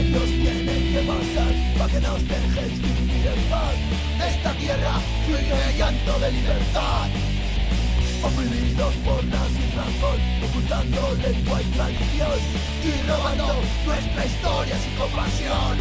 años tienen que pasar para que nos dejéis vivir en paz. Esta tierra fluye llanto de libertad. Oprimidos por la razón, ocultando lengua y tradición y robando nuestra historia sin compasión.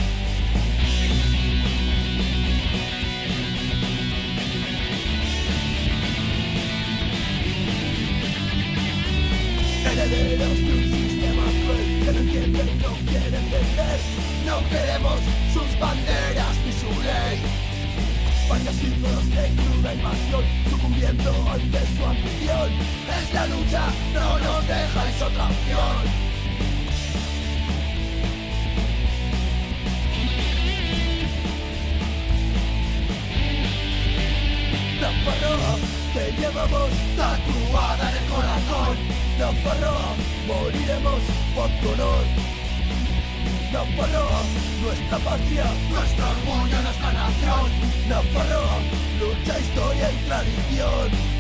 Herederos de un sistema cruel que no entienden, no quieren entender. No queremos sus banderas ni su ley. Varios siglos de cruda invasión, sucumbiendo ante su ambición. Es la lucha, no nos dejáis otra opción. Nafarroa, te llevamos tatuada en el corazón. Nafarroa, moriremos por tu honor. Nafarroa, nuestra patria, nuestro orgullo, nuestra nación. Nafarroa, lucha, historia y tradición.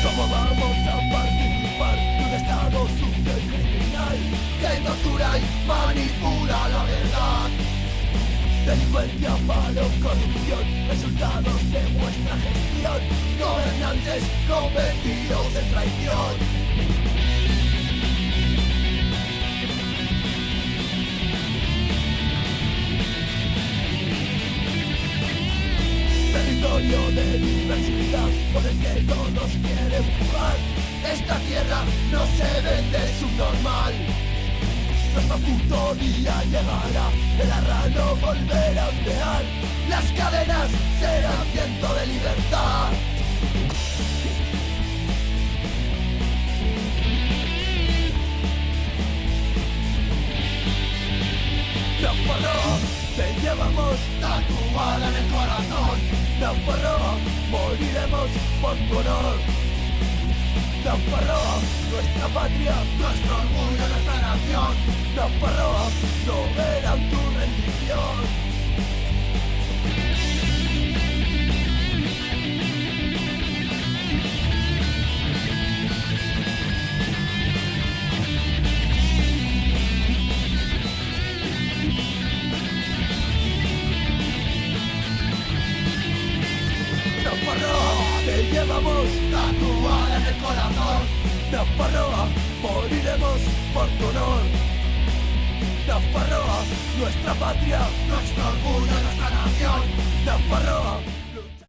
¿Cómo vamos a participar de un estado sucio y criminal que tortura y manipula la verdad? Delincuencia, paro, corrupción, resultados de vuestra gestión. Gobernantes convertidos en traición. Territorio de diversidad por el que no nos quiere empujar. Esta tierra no se vende subnormal. Nuestro puto día llegará, el arrano volverá a ondear. Las cadenas serán viento de libertad. Nafarroa, te llevamos tatuada en el corazón. Nafarroa, moriremos por tu honor. Nafarroa, nuestra patria, nuestro orgullo, nuestra nación. Nafarroa, no verán tu rendición. Nafarroa, te llevamos tatuada en el corazón. Nafarroa, moriremos por tu honor. Nafarroa, nuestra patria, nuestro orgullo, nuestra nación. Nafarroa.